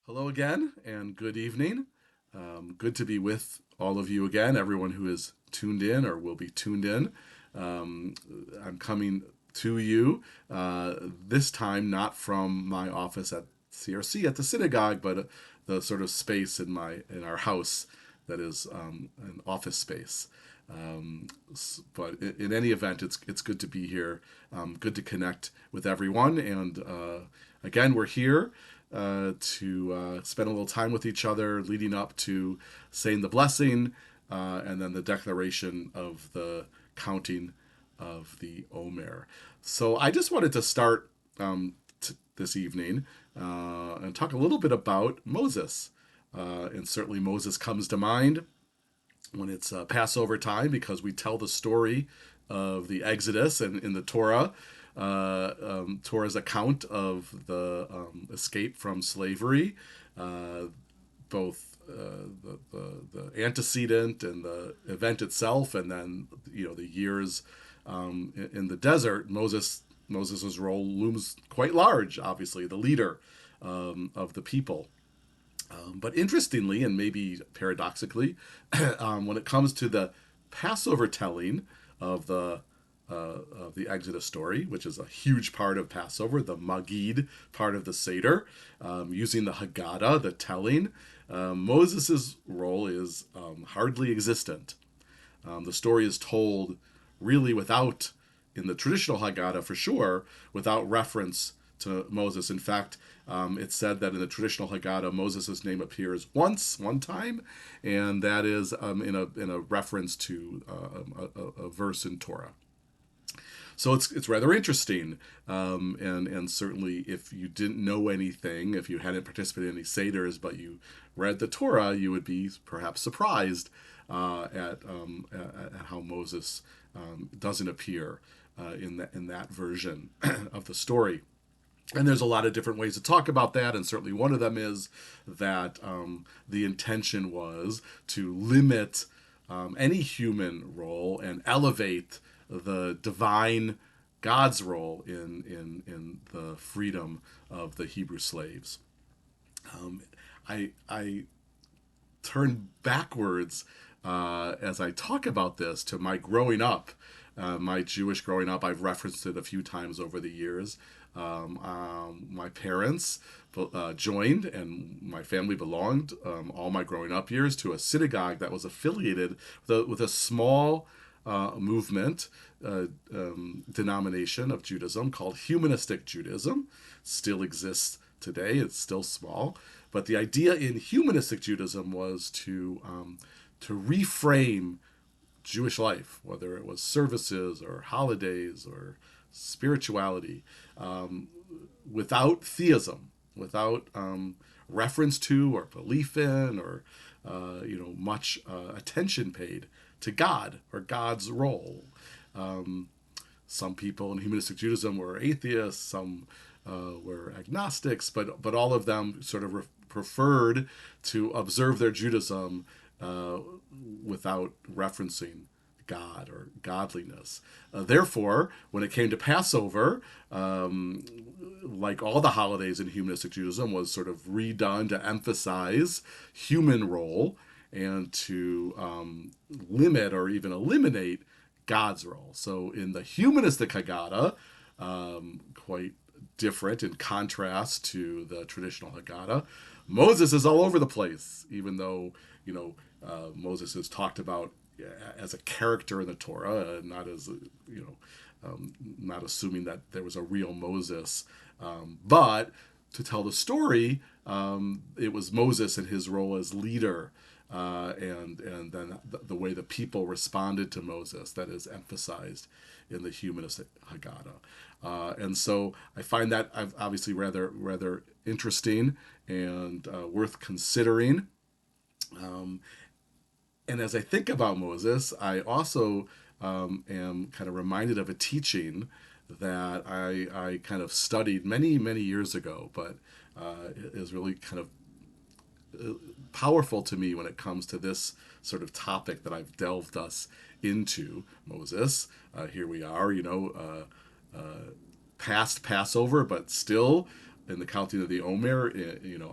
Hello again, and good evening. Good to be with all of you again, everyone who is tuned in or will be tuned in. Um, I'm coming to you this time not from my office at CRC at the synagogue, but the sort of space in our house that is an office space. But in any event, it's good to be here. Good to connect with everyone, and again, we're here to spend a little time with each other, leading up to saying the blessing, and then the declaration of the counting of the Omer. So I just wanted to start this evening and talk a little bit about Moses. And certainly Moses comes to mind when it's Passover time because we tell the story of the Exodus and in the Torah, Torah's account of the escape from slavery, both the antecedent and the event itself, and then the years in the desert. Moses's role looms quite large. Obviously, the leader of the people. But interestingly, and maybe paradoxically, when it comes to the Passover telling of the Exodus story, which is a huge part of Passover, the Magid part of the Seder, using the Haggadah, the telling, Moses' role is hardly existent. The story is told really without, in the traditional Haggadah for sure, without reference to Moses. In fact, it's said that in the traditional Haggadah, Moses' name appears one time, and that is in a reference to a verse in Torah. So it's rather interesting, and certainly if you didn't know anything, if you hadn't participated in any seders, but you read the Torah, you would be perhaps surprised at how Moses doesn't appear in that version of the story. And there's a lot of different ways to talk about that, and certainly one of them is that the intention was to limit any human role and elevate the divine God's role in the freedom of the Hebrew slaves. I turn backwards as I talk about this to my growing up, my Jewish growing up. I've referenced it a few times over the years. My parents joined, and my family belonged all my growing up years to a synagogue that was affiliated with a small movement, denomination of Judaism called Humanistic Judaism. Still exists today. It's still small, but the idea in Humanistic Judaism was to reframe Jewish life, whether it was services or holidays or spirituality, without theism, without reference to or belief in or much attention paid to God or God's role. Some people in humanistic Judaism were atheists, some were agnostics, but all of them sort of preferred to observe their Judaism without referencing God or godliness. Therefore, when it came to Passover, like all the holidays in humanistic Judaism, was sort of redone to emphasize human role and to limit or even eliminate God's role. So in the humanistic Haggadah, quite different in contrast to the traditional Haggadah, Moses is all over the place, even though Moses is talked about as a character in the Torah, not as not assuming that there was a real Moses, but to tell the story, it was Moses and his role as leader, and then the way the people responded to Moses that is emphasized in the humanistic Haggadah. And so I find that obviously rather interesting and worth considering. And as I think about Moses, I also am kind of reminded of a teaching that I kind of studied many years ago, but is really kind of powerful to me when it comes to this sort of topic that I've delved us into. Moses, here we are, past Passover, but still in the counting of the Omer,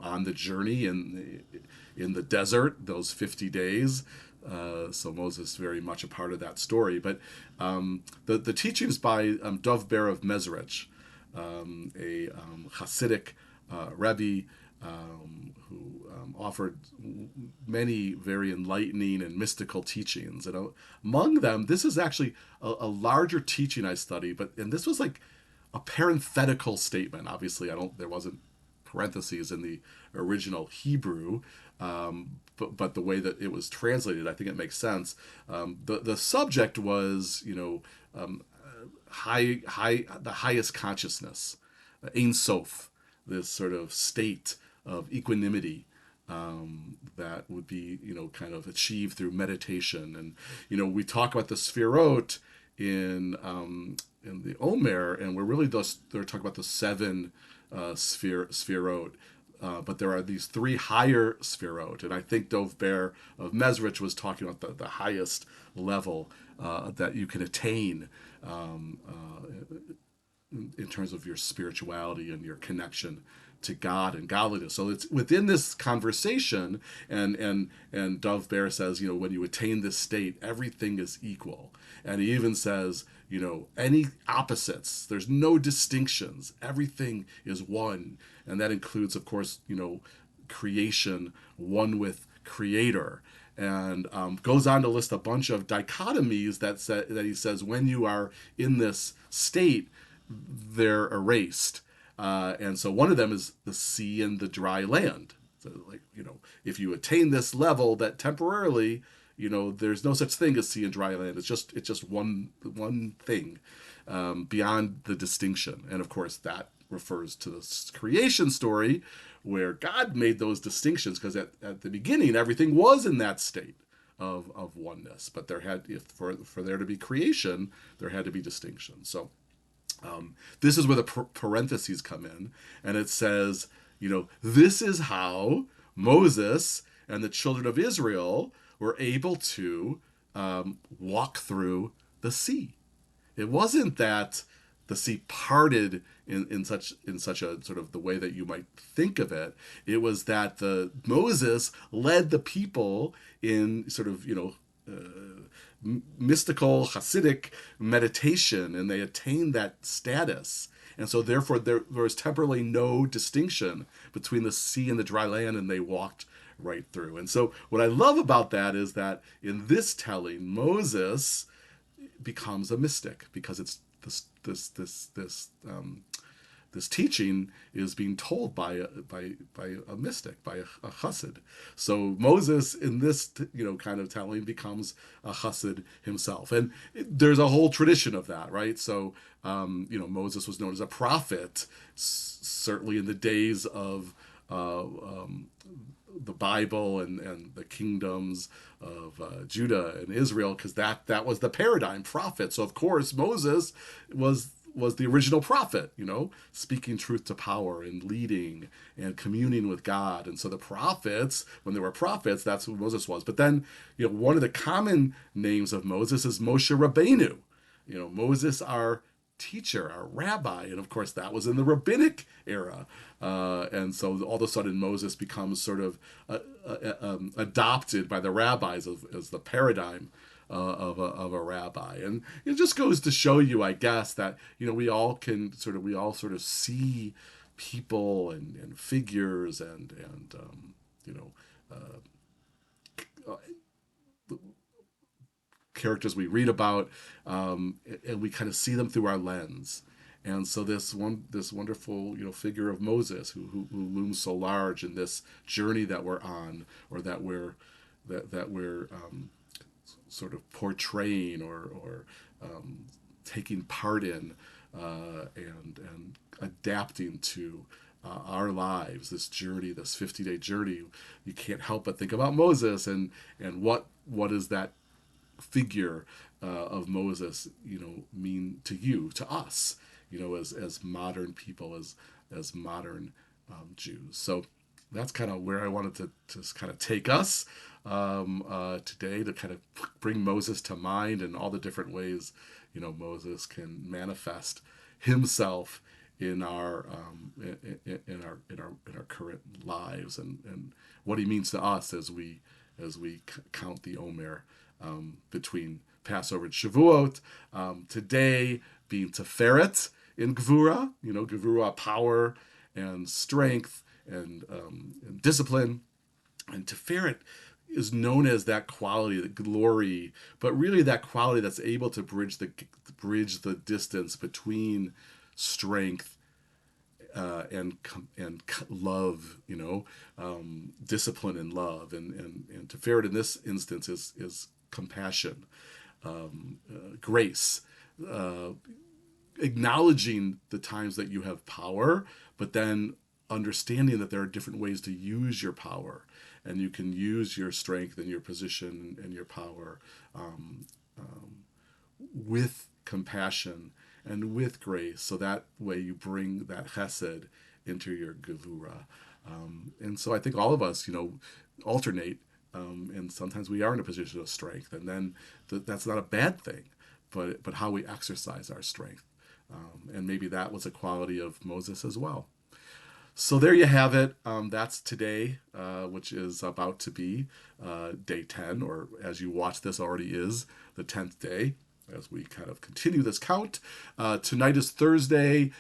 on the journey in the desert, those 50 days. So Moses very much a part of that story. But the teachings by Dov Ber of Mezrich, a Hasidic Rebbe who offered many very enlightening and mystical teachings. And among them, this is actually a larger teaching I studied, and this was like a parenthetical statement. Obviously, there wasn't parentheses in the original Hebrew, but the way that it was translated, I think it makes sense. The subject was, the highest consciousness, Ein Sof, this sort of state of equanimity that would be, kind of achieved through meditation. And, we talk about the Sfirot in the Omer, and we're really they're talking about the seven Sfirot. But there are these three higher Sfirot, and I think Dov Ber of Mezrich was talking about the highest level that you can attain in terms of your spirituality and your connection to God and godliness. So it's within this conversation, and Dov Ber says, when you attain this state, everything is equal. And he even says, any opposites, there's no distinctions. Everything is one. And that includes, of course, creation, one with creator. And goes on to list a bunch of dichotomies that he says when you are in this state, they're erased. And so one of them is the sea and the dry land. So, if you attain this level, that temporarily, there's no such thing as sea and dry land. It's just one thing beyond the distinction. And of course, that refers to the creation story where God made those distinctions, because at the beginning, everything was in that state of oneness. But for there to be creation, there had to be distinction. So this is where the parentheses come in, and it says, this is how Moses and the children of Israel were able to walk through the sea. It wasn't that the sea parted in such a sort of the way that you might think of it. It was that Moses led the people in sort of mystical Hasidic meditation, and they attained that status. And so therefore there was temporarily no distinction between the sea and the dry land, and they walked right through. And so what I love about that is that in this telling, Moses becomes a mystic, because it's this teaching is being told by a mystic, by a chassid. So Moses in this kind of telling becomes a chassid himself, and there's a whole tradition of that, right? So Moses was known as a prophet, certainly in the days of the Bible and the kingdoms of Judah and Israel, because that was the paradigm prophet. So of course Moses was the original prophet, speaking truth to power and leading and communing with God. And so the prophets, when there were prophets, that's who Moses was. But then, one of the common names of Moses is Moshe Rabbeinu. Moses, our teacher, our rabbi. And of course, that was in the rabbinic era. And so all of a sudden, Moses becomes sort of adopted by the rabbis as the paradigm of a rabbi. And it just goes to show you, I guess, that we all sort of see people and figures and characters we read about, and we kind of see them through our lens. And so this wonderful figure of Moses who looms so large in this journey that we're on, or that we're sort of portraying or taking part in, and adapting to our lives, this journey, this 50-day journey. You can't help but think about Moses and what is that figure of Moses mean to you, to us, as modern people, as modern Jews. So that's kind of where I wanted to kind of take us today, to kind of bring Moses to mind and all the different ways Moses can manifest himself in our in our current lives, and what he means to us as we count the Omer between Passover and Shavuot. Today being Tiferet in Gvura, Gvura, power and strength and discipline. And Tiferet is known as that quality, the glory, but really that quality that's able to bridge the distance between strength and love, discipline and love, and Tiferet in this instance is compassion, grace, uh, acknowledging the times that you have power, but then understanding that there are different ways to use your power, and you can use your strength and your position and your power with compassion and with grace, so that way you bring that chesed into your gevura. And so I think all of us, alternate, and sometimes we are in a position of strength, and then that's not a bad thing, but how we exercise our strength. And maybe that was a quality of Moses as well. So there you have it. That's today, which is about to be day 10, or as you watch this already is the 10th day, as we kind of continue this count. Tonight is Thursday.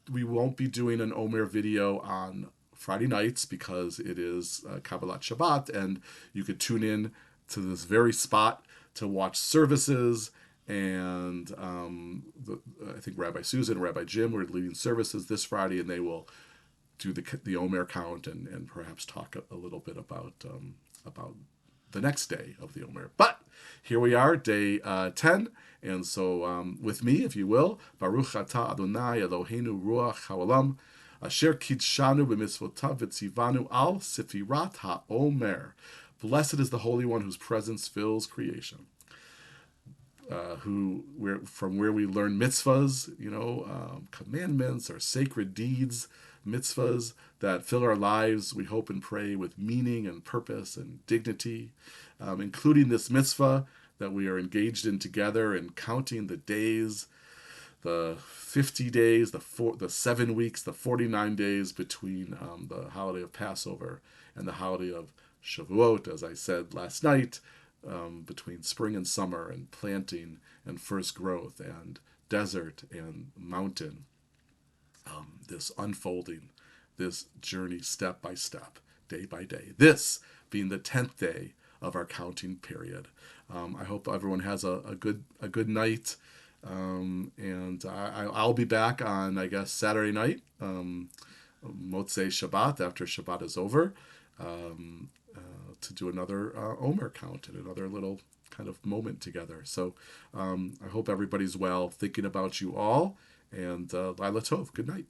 We won't be doing an Omer video on Friday nights because it is Kabbalat Shabbat, and you could tune in to this very spot to watch services. And I think Rabbi Susan and Rabbi Jim were leading services this Friday, and they will do the Omer count and perhaps talk a little bit about the next day of the Omer. But here we are, day 10. And so with me, if you will, Baruch atah Adonai Eloheinu Ruach HaOlam, Asher Kidshanu B'mitzvotav V'tzivanu Al Sefirat HaOmer. Blessed is the Holy One whose presence fills creation. From where we learn mitzvahs, commandments or sacred deeds, mitzvahs that fill our lives, we hope and pray, with meaning and purpose and dignity, including this mitzvah that we are engaged in together, and counting the days, the 50 days, the 7 weeks, the 49 days between the holiday of Passover and the holiday of Shavuot, as I said last night, between spring and summer, and planting and first growth, and desert and mountain, this unfolding, this journey step by step, day by day. This being the 10th day of our counting period. I hope everyone has a good night, and I'll be back on, I guess, Saturday night, Motzei Shabbat, after Shabbat is over, to do another Omer count and another little kind of moment together. So I hope everybody's well, thinking about you all, and Laila Tov, good night.